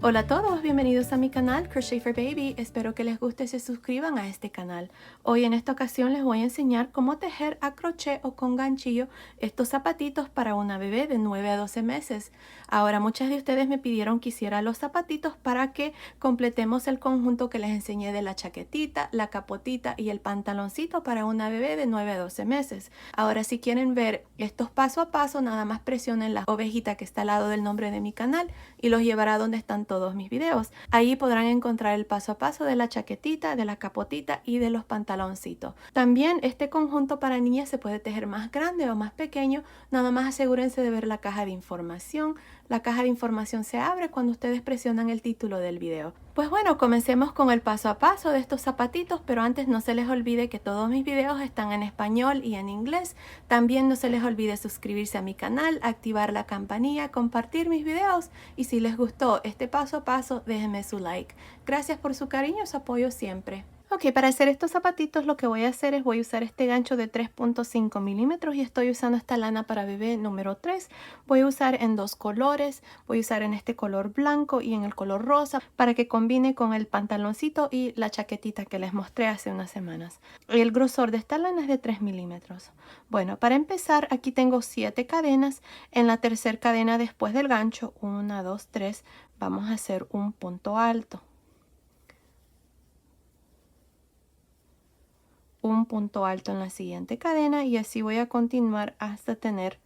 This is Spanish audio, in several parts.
Hola a todos, bienvenidos a mi canal Crochet for Baby. Espero que les guste y se suscriban a este canal. Hoy en esta ocasión les voy a enseñar cómo tejer a crochet o con ganchillo estos zapatitos para una bebé de 9 a 12 meses. Ahora muchas de ustedes me pidieron que hiciera los zapatitos para que completemos el conjunto que les enseñé de la chaquetita, la capotita y el pantaloncito para una bebé de 9 a 12 meses. Ahora si quieren ver estos paso a paso, nada más presionen la ovejita que está al lado del nombre de mi canal y los llevará donde están todos mis videos. Ahí podrán encontrar el paso a paso de la chaquetita, de la capotita y de los pantaloncitos. También este conjunto para niñas se puede tejer más grande o más pequeño. Nada más asegúrense de ver la caja de información. La caja de información se abre cuando ustedes presionan el título del video. Pues bueno, comencemos con el paso a paso de estos zapatitos, pero antes no se les olvide que todos mis videos están en español y en inglés. También no se les olvide suscribirse a mi canal, activar la campanilla, compartir mis videos y si les gustó este paso a paso, déjenme su like. Gracias por su cariño y su apoyo siempre. Ok, para hacer estos zapatitos lo que voy a hacer es voy a usar este gancho de 3.5 milímetros y estoy usando esta lana para bebé número 3. Voy a usar en dos colores, voy a usar en este color blanco y en el color rosa para que combine con el pantaloncito y la chaquetita que les mostré hace unas semanas. El grosor de esta lana es de 3 milímetros. Bueno, para empezar aquí tengo 7 cadenas. En la tercera cadena después del gancho, 1, 2, 3, vamos a hacer un punto alto. Un punto alto en la siguiente cadena y así voy a continuar hasta tener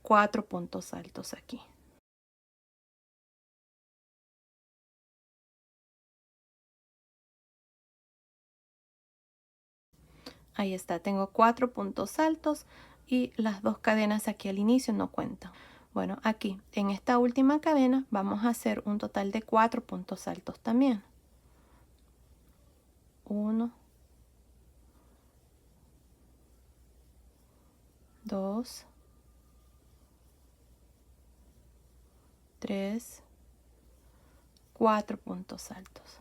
4 puntos altos aquí. Ahí está, tengo 4 puntos altos y las dos cadenas aquí al inicio no cuentan. Bueno, aquí en esta última cadena vamos a hacer un total de 4 puntos altos también. 1, 2, 3, 4 puntos altos.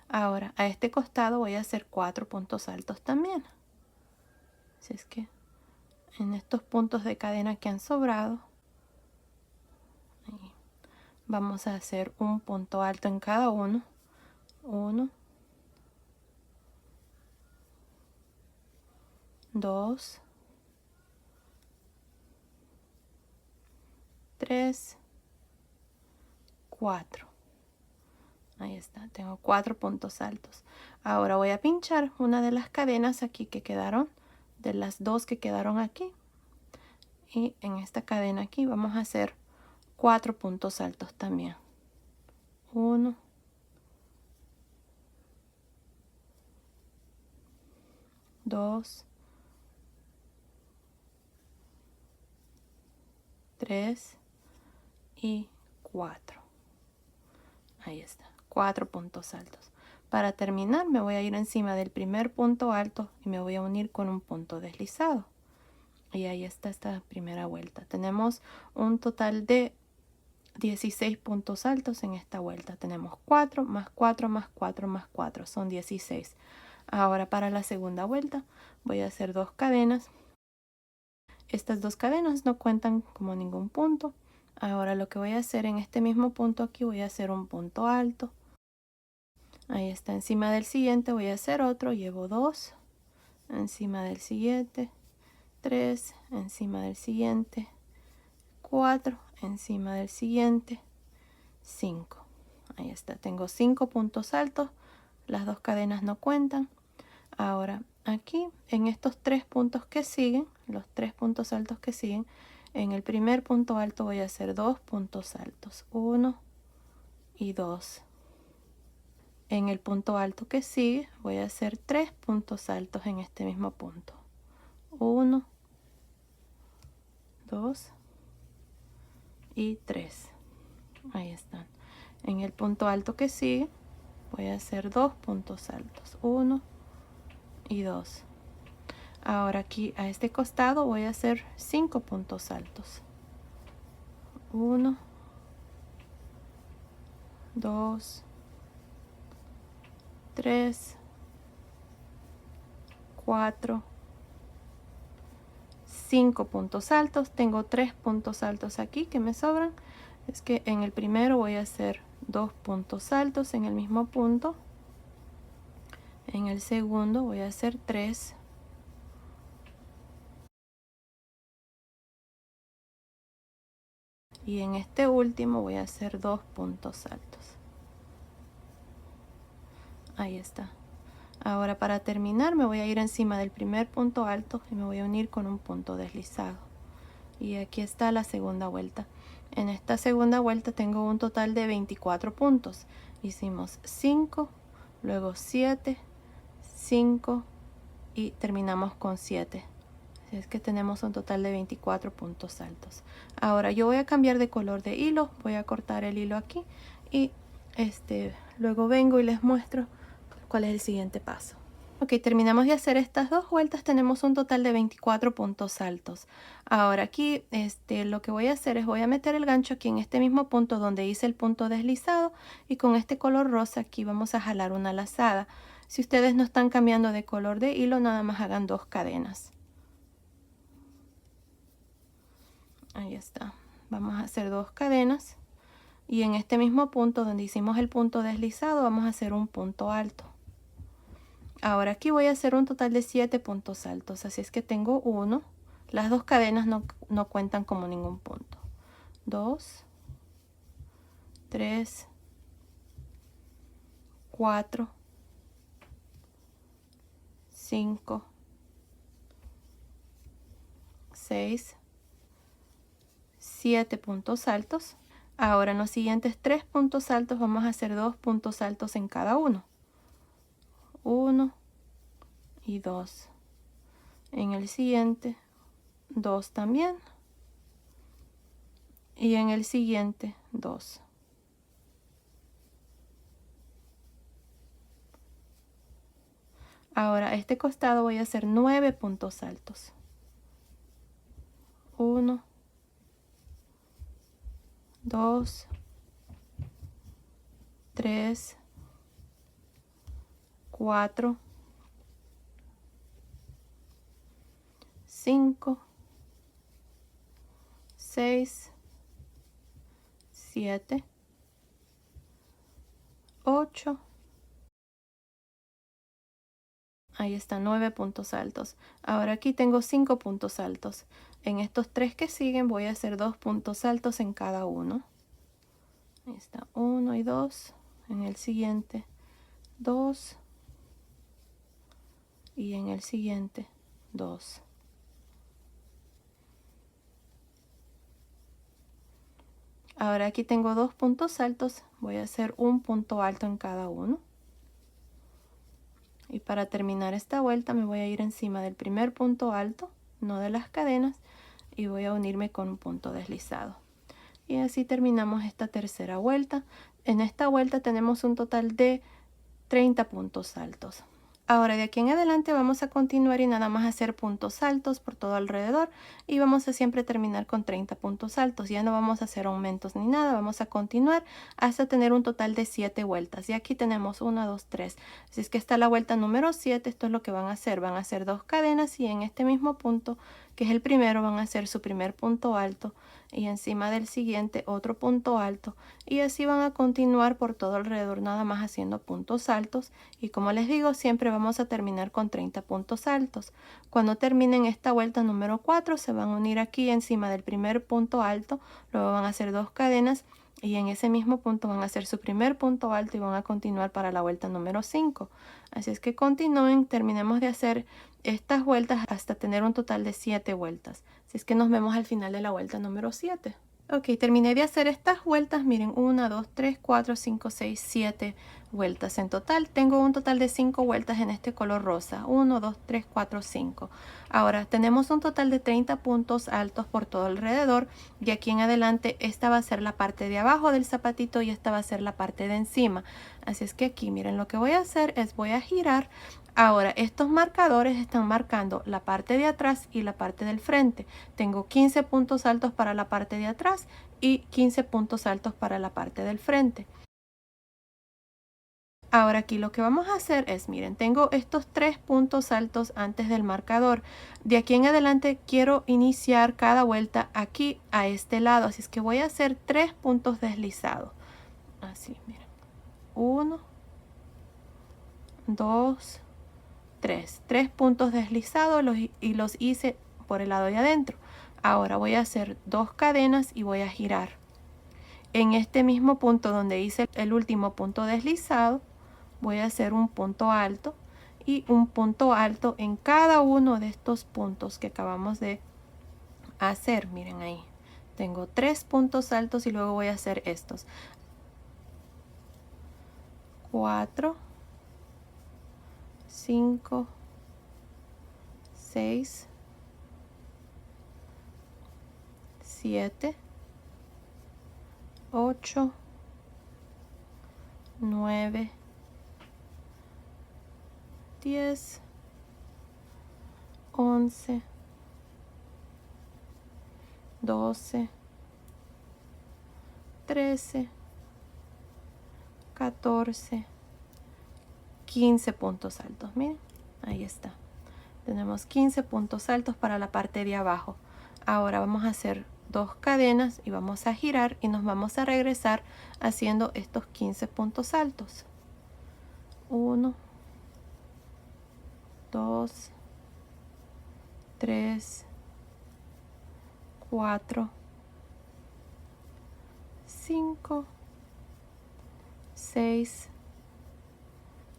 Ahora a este costado voy a hacer 4 puntos altos también. Así es que en estos puntos de cadena que han sobrado, vamos a hacer un punto alto en cada uno. 1, 2, 3, 4. Ahí está, tengo 4 puntos altos. Ahora voy a pinchar una de las cadenas aquí que quedaron, de las dos que quedaron aquí. Y en esta cadena aquí vamos a hacer 4 puntos altos también. 1, 2, 3 y 4. Ahí está, 4 puntos altos. Para terminar me voy a ir encima del primer punto alto y me voy a unir con un punto deslizado. Y ahí está esta primera vuelta. Tenemos un total de 16 puntos altos en esta vuelta. Tenemos 4 más 4 más 4 más 4. Son 16. Ahora para la segunda vuelta voy a hacer 2 cadenas. Estas 2 cadenas no cuentan como ningún punto. Ahora lo que voy a hacer en este mismo punto aquí voy a hacer un punto alto. Ahí está, encima del siguiente voy a hacer otro, llevo 2, encima del siguiente, 3, encima del siguiente, 4, encima del siguiente, 5. Ahí está, tengo 5 puntos altos, las 2 cadenas no cuentan. Ahora aquí en estos 3 puntos que siguen, los 3 puntos altos que siguen, en el primer punto alto voy a hacer 2 puntos altos, 1 y 2. En el punto alto que sigue voy a hacer 3 puntos altos en este mismo punto. 1, 2 y 3. Ahí están. En el punto alto que sigue voy a hacer 2 puntos altos. 1 y 2. Ahora aquí a este costado voy a hacer 5 puntos altos. 1, 2, 3, 4, 5 puntos altos. Tengo 3 puntos altos aquí que me sobran. Es que en el primero voy a hacer 2 puntos altos en el mismo punto. En el segundo voy a hacer 3. Y en este último voy a hacer 2 puntos altos. Ahí está. Ahora para terminar me voy a ir encima del primer punto alto y me voy a unir con un punto deslizado. Y aquí está la segunda vuelta. En esta segunda vuelta tengo un total de 24 puntos. Hicimos 5, luego 7, 5 y terminamos con 7. Así es que tenemos un total de 24 puntos altos. Ahora yo voy a cambiar de color de hilo. Voy a cortar el hilo aquí y luego vengo y les muestro cuál es el siguiente paso. Ok, terminamos de hacer estas 2 vueltas, tenemos un total de 24 puntos altos. Ahora aquí lo que voy a hacer es voy a meter el gancho aquí en este mismo punto donde hice el punto deslizado y con este color rosa aquí vamos a jalar una lazada. Si ustedes no están cambiando de color de hilo, nada más hagan 2 cadenas. Ahí está. Vamos a hacer 2 cadenas y en este mismo punto donde hicimos el punto deslizado vamos a hacer un punto alto. Ahora aquí voy a hacer un total de 7 puntos altos, así es que tengo 1. Las 2 cadenas no cuentan como ningún punto. 2, 3, 4, 5, 6, 7 puntos altos. Ahora en los siguientes 3 puntos altos vamos a hacer 2 puntos altos en cada uno. 1 y 2. En el siguiente 2 también. Y en el siguiente 2. Ahora a este costado voy a hacer 9 puntos altos. 1, 2, 3, 4, 5, 6, 7, 8. Ahí están 9 puntos altos. Ahora aquí tengo 5 puntos altos. En estos 3 que siguen voy a hacer 2 puntos altos en cada uno. Ahí está 1 y 2. En el siguiente 2. Y en el siguiente 2. Ahora aquí tengo 2 puntos altos. Voy a hacer un punto alto en cada uno. Y para terminar esta vuelta me voy a ir encima del primer punto alto, no de las cadenas, y voy a unirme con un punto deslizado. Y así terminamos esta tercera vuelta. En esta vuelta tenemos un total de 30 puntos altos. Ahora de aquí en adelante vamos a continuar y nada más hacer puntos altos por todo alrededor y vamos a siempre terminar con 30 puntos altos. Ya no vamos a hacer aumentos ni nada, vamos a continuar hasta tener un total de 7 vueltas. Y aquí tenemos 1, 2, 3. Así es que está la vuelta número 7. Esto es lo que van a hacer. Van a hacer 2 cadenas y en este mismo punto, que es el primero, van a hacer su primer punto alto y encima del siguiente otro punto alto y así van a continuar por todo alrededor nada más haciendo puntos altos y como les digo siempre vamos a terminar con 30 puntos altos. Cuando terminen esta vuelta número 4 se van a unir aquí encima del primer punto alto, luego van a hacer 2 cadenas y en ese mismo punto van a hacer su primer punto alto y van a continuar para la vuelta número 5. Así es que continúen, terminemos de hacer estas vueltas hasta tener un total de 7 vueltas. Así es que nos vemos al final de la vuelta número 7. Ok, terminé de hacer estas vueltas. Miren, 1, 2, 3, 4, 5, 6, 7 vueltas en total. Tengo un total de 5 vueltas en este color rosa. 1, 2, 3, 4, 5. Ahora tenemos un total de 30 puntos altos por todo alrededor. Y aquí en adelante esta va a ser la parte de abajo del zapatito y esta va a ser la parte de encima. Así es que aquí, miren, lo que voy a hacer es voy a girar. Ahora, estos marcadores están marcando la parte de atrás y la parte del frente. Tengo 15 puntos altos para la parte de atrás y 15 puntos altos para la parte del frente. Ahora aquí lo que vamos a hacer es, miren, tengo estos 3 puntos altos antes del marcador. De aquí en adelante quiero iniciar cada vuelta aquí a este lado, así es que voy a hacer 3 puntos deslizados. Así, miren. 1, 2, 3. 3 puntos deslizados y los hice por el lado de adentro. Ahora voy a hacer 2 cadenas y voy a girar. En este mismo punto donde hice el último punto deslizado, voy a hacer un punto alto y un punto alto en cada uno de estos puntos que acabamos de hacer. Miren ahí, tengo 3 puntos altos y luego voy a hacer estos. 4, 5, 6, 7, 8, 9, 10, 11, 12, 13, 14, 15 puntos altos. Miren, ahí está. Tenemos 15 puntos altos para la parte de abajo. Ahora vamos a hacer 2 cadenas y vamos a girar y nos vamos a regresar haciendo estos 15 puntos altos. 1, 2, 3, 4, 5, 6,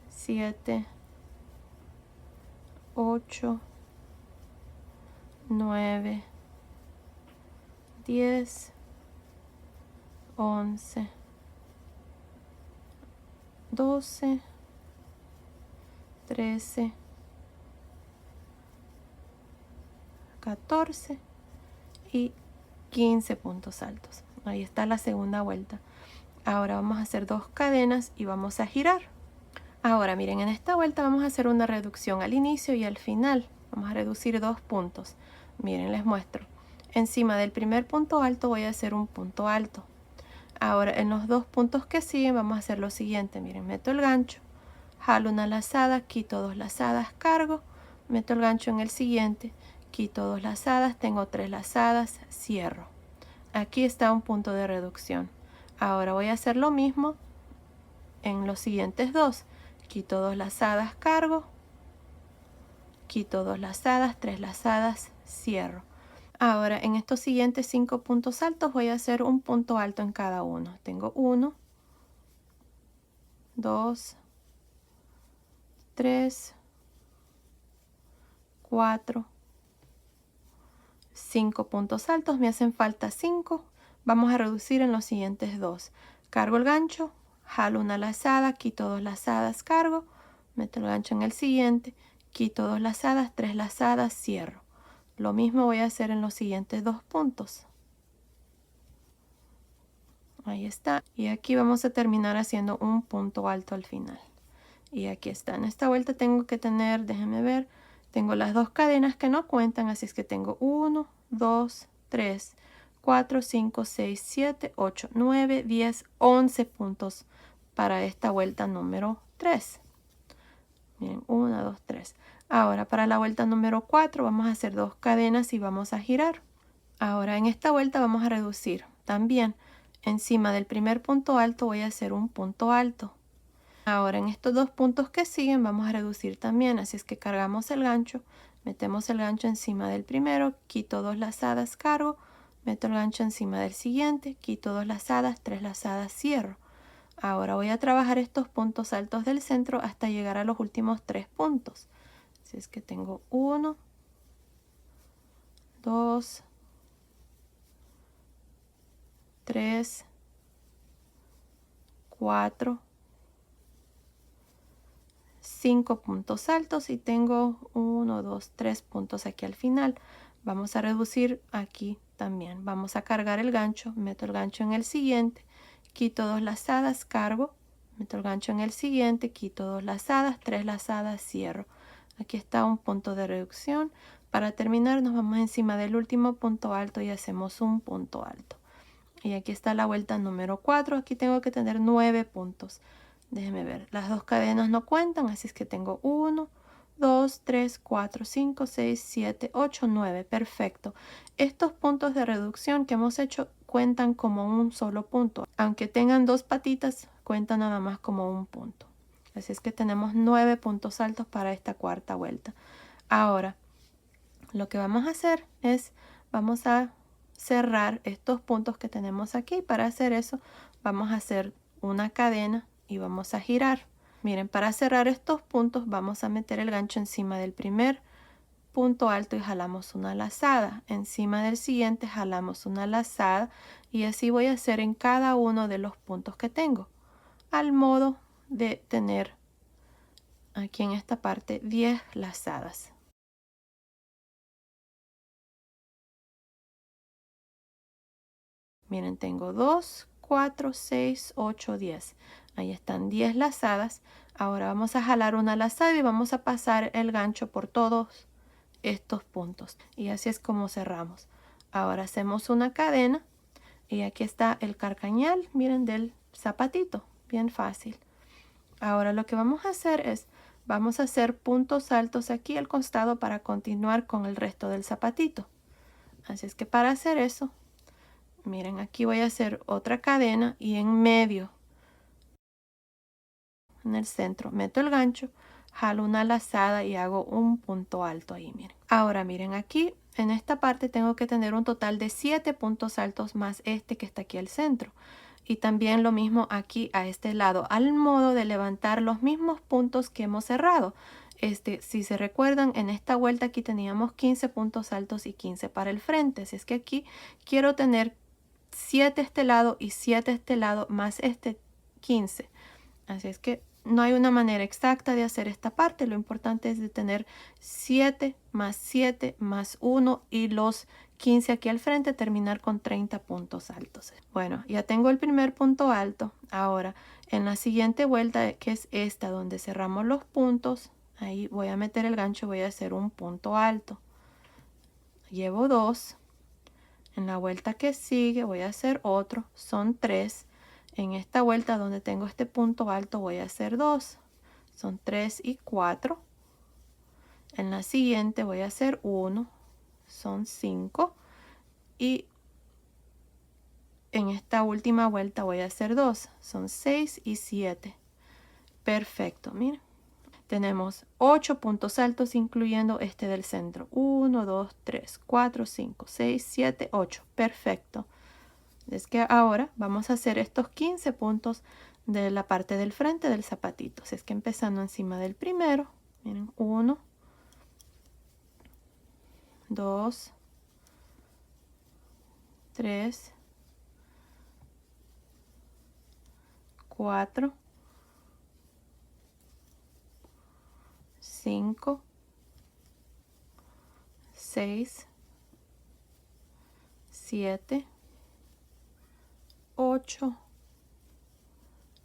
7, 8, 9, 10, 11, 12, 13, 14 y 15 puntos altos. Ahí está la segunda vuelta. Ahora vamos a hacer 2 cadenas y vamos a girar. Ahora miren, en esta vuelta vamos a hacer una reducción al inicio y al final. Vamos a reducir 2 puntos. Miren, les muestro. Encima del primer punto alto voy a hacer un punto alto. Ahora en los 2 puntos que siguen vamos a hacer lo siguiente. Miren, meto el gancho, jalo una lazada, quito 2 lazadas, cargo, meto el gancho en el siguiente, quito 2 lazadas, tengo 3 lazadas, cierro. Aquí está un punto de reducción. Ahora voy a hacer lo mismo en los siguientes 2. Quito 2 lazadas, cargo, quito 2 lazadas, 3 lazadas, cierro. Ahora en estos siguientes 5 puntos altos voy a hacer un punto alto en cada uno. Tengo 1, 2, 3, 4, 5 puntos altos. Me hacen falta 5. Vamos a reducir en los siguientes 2. Cargo el gancho, jalo una lazada, quito 2 lazadas, cargo, meto el gancho en el siguiente, quito 2 lazadas, 3 lazadas, cierro. Lo mismo voy a hacer en los siguientes 2 puntos. Ahí está. Y aquí vamos a terminar haciendo un punto alto al final. Y aquí está. En esta vuelta tengo que tener, déjenme ver, tengo las 2 cadenas que no cuentan, así es que tengo 1, 2, 3, 4, 5, 6, 7, 8, 9, 10, 11 puntos para esta vuelta número 3. Miren, 1, 2, 3. Ahora para la vuelta número 4 vamos a hacer 2 cadenas y vamos a girar. Ahora en esta vuelta vamos a reducir. También encima del primer punto alto voy a hacer un punto alto. Ahora en estos 2 puntos que siguen vamos a reducir también, así es que cargamos el gancho, metemos el gancho encima del primero, quito 2 lazadas, cargo, meto el gancho encima del siguiente, quito 2 lazadas, 3 lazadas, cierro. Ahora voy a trabajar estos puntos altos del centro hasta llegar a los últimos 3 puntos. Así es que tengo 1, 2, 3, 4, 5 puntos altos y tengo 1, 2, 3 puntos aquí al final. Vamos a reducir aquí también. Vamos a cargar el gancho, meto el gancho en el siguiente, quito 2 lazadas, cargo, meto el gancho en el siguiente, quito 2 lazadas, 3 lazadas, cierro. Aquí está un punto de reducción. Para terminar nos vamos encima del último punto alto y hacemos un punto alto. Y aquí está la vuelta número 4. Aquí tengo que tener 9 puntos. Déjenme ver, las 2 cadenas no cuentan, así es que tengo 1, 2, 3, 4, 5, 6, 7, 8, 9. Perfecto. Estos puntos de reducción que hemos hecho cuentan como un solo punto. Aunque tengan 2 patitas, cuentan nada más como un punto. Así es que tenemos 9 puntos altos para esta cuarta vuelta. Ahora, lo que vamos a hacer es, vamos a cerrar estos puntos que tenemos aquí. Para hacer eso, vamos a hacer una cadena y vamos a girar. Miren, para cerrar estos puntos vamos a meter el gancho encima del primer punto alto y jalamos una lazada. Encima del siguiente jalamos una lazada y así voy a hacer en cada uno de los puntos que tengo. Al modo de tener aquí en esta parte 10 lazadas. Miren, tengo 2, 4, 6, 8, 10. Ahí están 10 lazadas. Ahora vamos a jalar una lazada y vamos a pasar el gancho por todos estos puntos. Y así es como cerramos. Ahora hacemos una cadena y aquí está el carcañal, miren, del zapatito. Bien fácil. Ahora lo que vamos a hacer es, vamos a hacer puntos altos aquí al costado para continuar con el resto del zapatito. Así es que para hacer eso, miren, aquí voy a hacer otra cadena y en medio, en el centro, meto el gancho, jalo una lazada y hago un punto alto ahí, miren. Ahora miren, aquí en esta parte tengo que tener un total de 7 puntos altos más este que está aquí al centro. Y también lo mismo aquí a este lado, al modo de levantar los mismos puntos que hemos cerrado. Si se recuerdan, en esta vuelta aquí teníamos 15 puntos altos y 15 para el frente. Así es que aquí quiero tener 7 este lado y 7 este lado más este 15. Así es que no hay una manera exacta de hacer esta parte. Lo importante es de tener 7 más 1 y los 15 aquí al frente, terminar con 30 puntos altos. Bueno, ya tengo el primer punto alto. Ahora, en la siguiente vuelta, que es esta, donde cerramos los puntos, ahí voy a meter el gancho, voy a hacer un punto alto. Llevo 2. En la vuelta que sigue voy a hacer otro, son 3. En esta vuelta donde tengo este punto alto voy a hacer 2, son 3 y 4. En la siguiente voy a hacer 1, son 5. Y en esta última vuelta voy a hacer 2, son 6 y 7. Perfecto, miren. Tenemos 8 puntos altos incluyendo este del centro. 1, 2, 3, 4, 5, 6, 7, 8. Perfecto. Es que ahora vamos a hacer estos 15 puntos de la parte del frente del zapatito. Así es que empezando encima del primero, miren, 1, 2, 3, 4, 5, 6, 7, 8,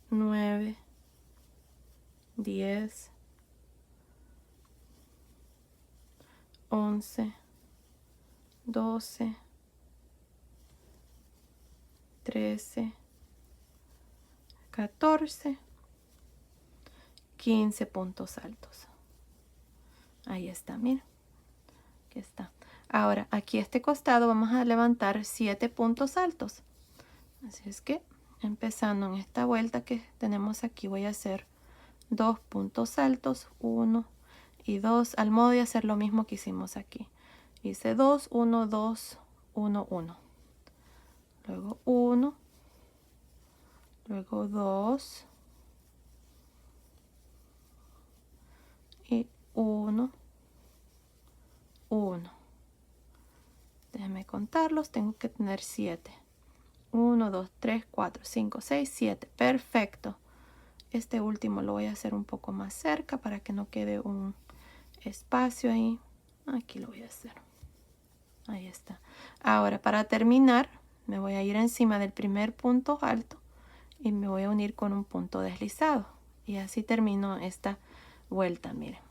9, 10, 11, 12, 13, 14, 15 puntos altos. Ahí está, miren. Aquí está. Ahora, aquí a este costado vamos a levantar 7 puntos altos. Así es que, empezando en esta vuelta que tenemos aquí, voy a hacer 2 puntos altos, 1 y 2, al modo de hacer lo mismo que hicimos aquí. Hice 2, 1, 2, 1, 1. Luego 1, luego 2 y 1, 1. Déjenme contarlos, tengo que tener 7. 1, 2, 3, 4, 5, 6, 7. Perfecto. Este último lo voy a hacer un poco más cerca para que no quede un espacio ahí. Aquí lo voy a hacer. Ahí está. Ahora, para terminar, me voy a ir encima del primer punto alto y me voy a unir con un punto deslizado. Y así termino esta vuelta, miren.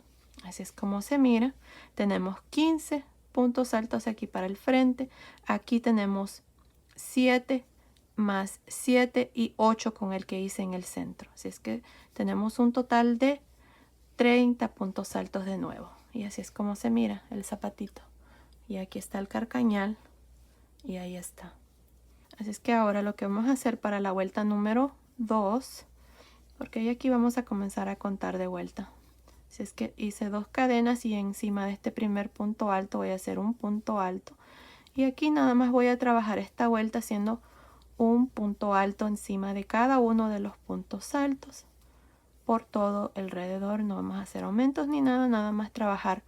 Así es como se mira. Tenemos 15 puntos altos aquí para el frente. Aquí tenemos 7 más 7 y 8 con el que hice en el centro. Así es que tenemos un total de 30 puntos altos de nuevo. Y así es como se mira el zapatito. Y aquí está el carcañal. Y ahí está. Así es que ahora lo que vamos a hacer para la vuelta número 2, porque ya aquí vamos a comenzar a contar de vuelta. Así es que hice 2 cadenas y encima de este primer punto alto voy a hacer un punto alto. Y aquí nada más voy a trabajar esta vuelta haciendo un punto alto encima de cada uno de los puntos altos. Por todo alrededor, no vamos a hacer aumentos ni nada, nada más trabajar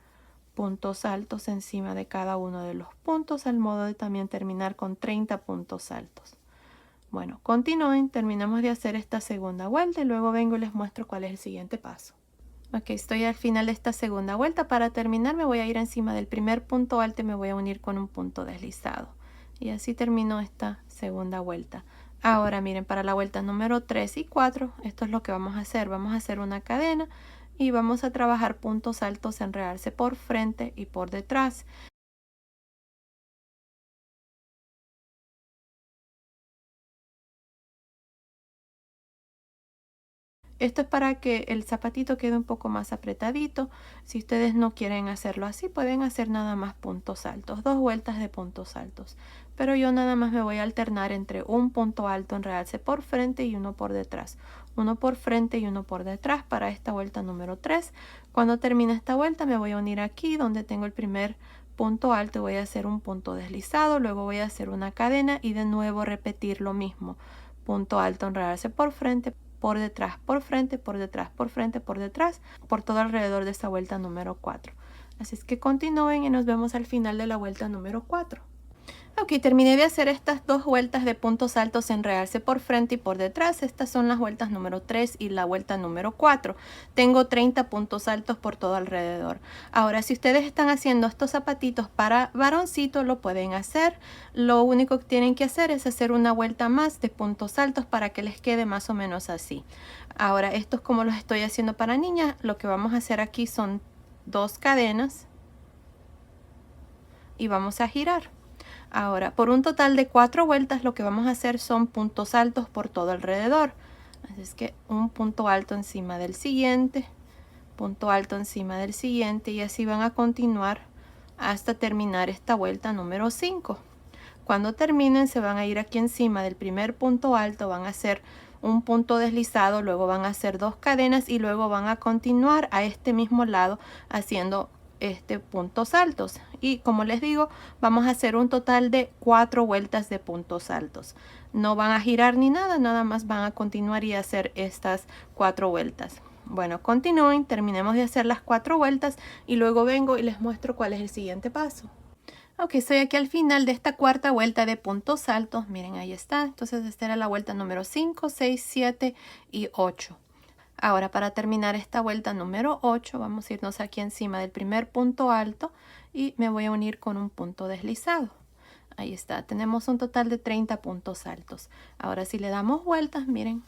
puntos altos encima de cada uno de los puntos, al modo de también terminar con 30 puntos altos. Bueno, continúen, terminamos de hacer esta segunda vuelta y luego vengo y les muestro cuál es el siguiente paso. Ok, estoy al final de esta segunda vuelta. Para terminar me voy a ir encima del primer punto alto y me voy a unir con un punto deslizado. Y así termino esta segunda vuelta. Ahora miren, para la vuelta número 3 y 4, esto es lo que vamos a hacer. Vamos a hacer una cadena y vamos a trabajar puntos altos, enredarse por frente y por detrás. Esto es para que el zapatito quede un poco más apretadito. Si ustedes no quieren hacerlo así, pueden hacer nada más puntos altos, 2 vueltas de puntos altos. Pero yo nada más me voy a alternar entre un punto alto, enredarse por frente y uno por detrás. Uno por frente y uno por detrás para esta vuelta número 3. Cuando termine esta vuelta me voy a unir aquí donde tengo el primer punto alto, voy a hacer un punto deslizado, luego voy a hacer una cadena y de nuevo repetir lo mismo. Punto alto, enredarse por frente, por detrás, por frente, por detrás, por frente, por detrás, por todo alrededor de esta vuelta número 4. Así es que continúen y nos vemos al final de la vuelta número 4. Ok, terminé de hacer estas 2 vueltas de puntos altos, enredarse por frente y por detrás. Estas son las vueltas número 3 y la vuelta número 4. Tengo 30 puntos altos por todo alrededor. Ahora, si ustedes están haciendo estos zapatitos para varoncito, lo pueden hacer. Lo único que tienen que hacer es hacer una vuelta más de puntos altos para que les quede más o menos así. Ahora, estos como los estoy haciendo para niñas, lo que vamos a hacer aquí son 2 cadenas y vamos a girar. Ahora, por un total de 4 vueltas, lo que vamos a hacer son puntos altos por todo alrededor. Así es que un punto alto encima del siguiente, punto alto encima del siguiente, y así van a continuar hasta terminar esta vuelta número 5. Cuando terminen, se van a ir aquí encima del primer punto alto, van a hacer un punto deslizado, luego van a hacer 2 cadenas y luego van a continuar a este mismo lado haciendo puntos altos. Y como les digo, vamos a hacer un total de 4 vueltas de puntos altos. No van a girar ni nada, nada más van a continuar y hacer estas 4 vueltas. Bueno, continúen, terminemos de hacer las 4 vueltas y luego vengo y les muestro cuál es el siguiente paso. Ok, estoy aquí al final de esta cuarta vuelta de puntos altos. Miren, ahí está. Entonces esta era la vuelta número 5, 6, 7 y 8. Ahora, para terminar esta vuelta número 8, vamos a irnos aquí encima del primer punto alto y me voy a unir con un punto deslizado. Ahí está, tenemos un total de 30 puntos altos. Ahora, si le damos vueltas, miren,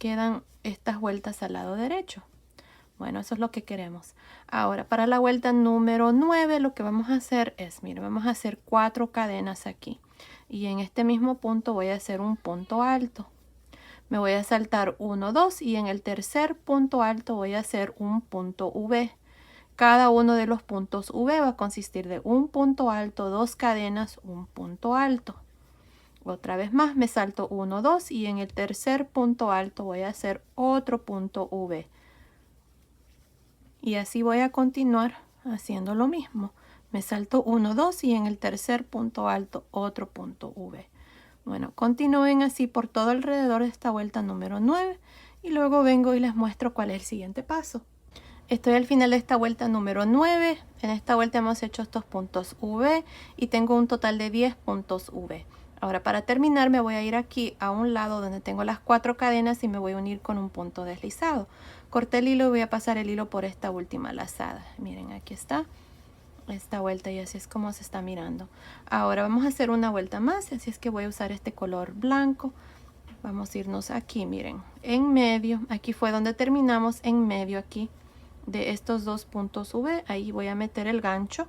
quedan estas vueltas al lado derecho. Bueno, eso es lo que queremos. Ahora, para la vuelta número 9, lo que vamos a hacer es, miren, vamos a hacer 4 cadenas aquí. Y en este mismo punto voy a hacer un punto alto. Me voy a saltar 1, 2 y en el tercer punto alto voy a hacer un punto V. Cada uno de los puntos V va a consistir de un punto alto, 2 cadenas, un punto alto. Otra vez más me salto 1, 2 y en el tercer punto alto voy a hacer otro punto V. Y así voy a continuar haciendo lo mismo. Me salto 1, 2 y en el tercer punto alto otro punto V. Bueno, continúen así por todo alrededor de esta vuelta número 9 y luego vengo y les muestro cuál es el siguiente paso. Estoy al final de esta vuelta número 9. En esta vuelta hemos hecho estos puntos V y tengo un total de 10 puntos V. Ahora, para terminar me voy a ir aquí a un lado donde tengo las 4 cadenas y me voy a unir con un punto deslizado. Corté el hilo y voy a pasar el hilo por esta última lazada. Miren, aquí está esta vuelta y así es como se está mirando. Ahora vamos a hacer una vuelta más, así es que voy a usar este color blanco. Vamos a irnos aquí, miren, en medio. Aquí fue donde terminamos, en medio aquí de estos 2 puntos V. Ahí voy a meter el gancho,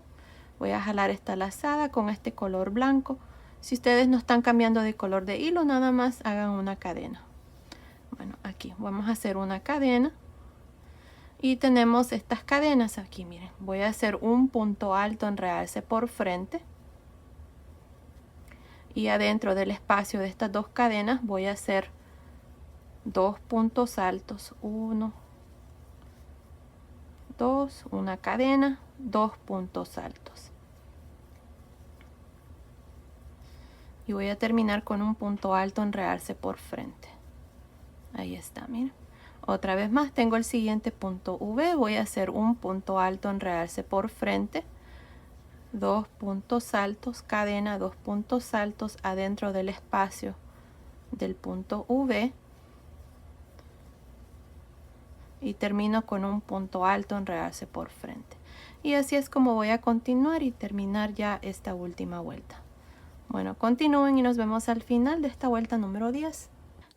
voy a jalar esta lazada con este color blanco. Si ustedes no están cambiando de color de hilo, nada más hagan una cadena. Bueno, aquí vamos a hacer una cadena. Y tenemos estas cadenas aquí, miren. Voy a hacer un punto alto en realce por frente. Y adentro del espacio de estas dos cadenas voy a hacer 2 puntos altos. 1, 2, una cadena, 2 puntos altos. Y voy a terminar con un punto alto en realce por frente. Ahí está, miren. Otra vez más tengo el siguiente punto V, voy a hacer un punto alto en realce por frente, 2 puntos altos, cadena, 2 puntos altos adentro del espacio del punto V y termino con un punto alto en realce por frente. Y así es como voy a continuar y terminar ya esta última vuelta. Bueno, continúen y nos vemos al final de esta vuelta número 10.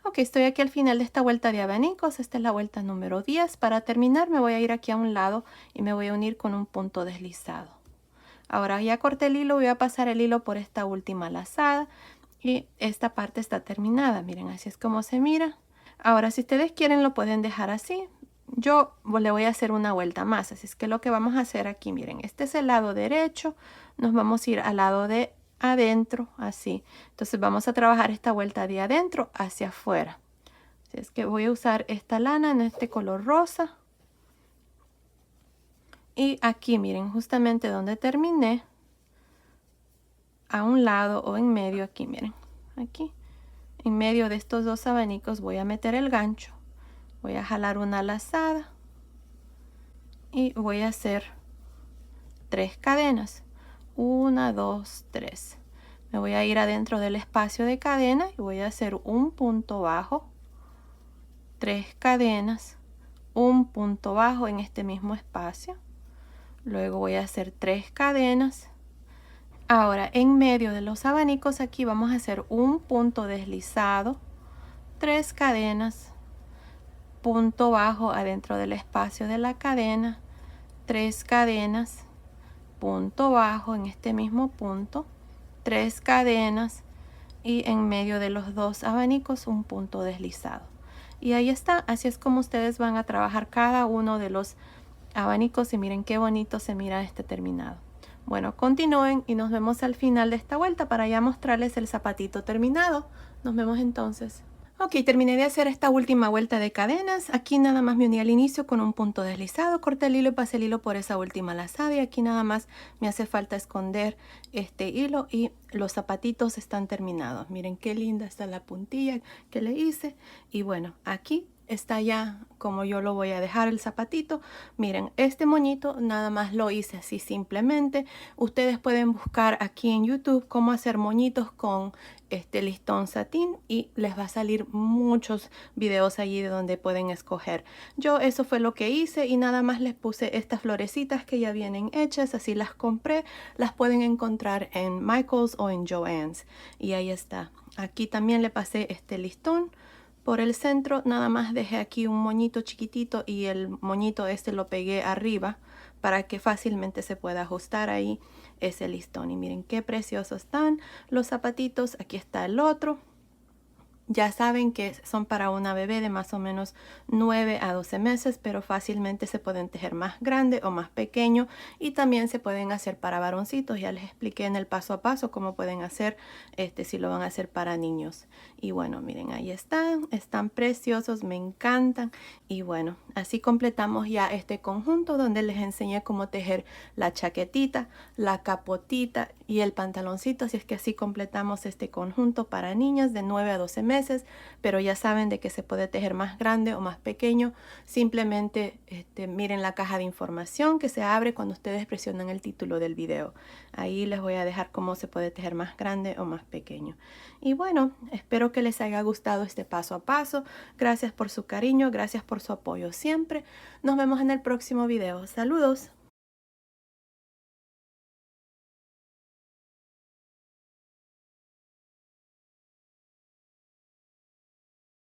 Ok, estoy aquí al final de esta vuelta de abanicos. Esta es la vuelta número 10. Para terminar me voy a ir aquí a un lado y me voy a unir con un punto deslizado. Ahora ya corté el hilo, voy a pasar el hilo por esta última lazada y esta parte está terminada. Miren, así es como se mira. Ahora si ustedes quieren lo pueden dejar así. Yo le voy a hacer una vuelta más, así es que lo que vamos a hacer aquí, miren, este es el lado derecho, nos vamos a ir al lado de adentro, así. Entonces vamos a trabajar esta vuelta de adentro hacia afuera. Así es que voy a usar esta lana en este color rosa. Y aquí, miren, justamente donde terminé, a un lado o en medio, aquí, miren, aquí, en medio de estos dos abanicos voy a meter el gancho. Voy a jalar una lazada y voy a hacer 3 cadenas. 1, 2, 3. Me voy a ir adentro del espacio de cadena y voy a hacer un punto bajo, 3 cadenas, un punto bajo en este mismo espacio. Luego voy a hacer 3 cadenas. Ahora en medio de los abanicos aquí vamos a hacer un punto deslizado, 3 cadenas, punto bajo adentro del espacio de la cadena, 3 cadenas, punto bajo en este mismo punto, 3 cadenas y en medio de los dos abanicos un punto deslizado. Y ahí está, así es como ustedes van a trabajar cada uno de los abanicos y miren qué bonito se mira este terminado. Bueno, continúen y nos vemos al final de esta vuelta para ya mostrarles el zapatito terminado. Nos vemos entonces. Ok, terminé de hacer esta última vuelta de cadenas. Aquí nada más me uní al inicio con un punto deslizado, corté el hilo y pasé el hilo por esa última lazada y aquí nada más me hace falta esconder este hilo y los zapatitos están terminados. Miren qué linda está la puntilla que le hice y bueno, aquí está ya como yo lo voy a dejar el zapatito. Miren, este moñito nada más lo hice así simplemente. Ustedes pueden buscar aquí en YouTube cómo hacer moñitos con este listón satín y les va a salir muchos videos allí de donde pueden escoger. Yo eso fue lo que hice y nada más les puse estas florecitas que ya vienen hechas, así las compré. Las pueden encontrar en Michaels o en Joann's y ahí está. Aquí también le pasé este listón por el centro, nada más dejé aquí un moñito chiquitito y el moñito este lo pegué arriba para que fácilmente se pueda ajustar ahí ese listón. Y miren qué preciosos están los zapatitos. Aquí está el otro. Ya saben que son para una bebé de más o menos 9 a 12 meses, pero fácilmente se pueden tejer más grande o más pequeño y también se pueden hacer para varoncitos. Ya les expliqué en el paso a paso cómo pueden hacer si lo van a hacer para niños. Y bueno, miren, ahí están preciosos, me encantan. Y bueno, así completamos ya este conjunto donde les enseñé cómo tejer la chaquetita, la capotita y el pantaloncito. Así es que así completamos este conjunto para niñas de 9 a 12 meses. Pero ya saben de que se puede tejer más grande o más pequeño. Simplemente miren la caja de información que se abre cuando ustedes presionan el título del video. Ahí les voy a dejar cómo se puede tejer más grande o más pequeño. Y bueno, espero que les haya gustado este paso a paso. Gracias por su cariño, gracias por su apoyo siempre. Nos vemos en el próximo video. Saludos.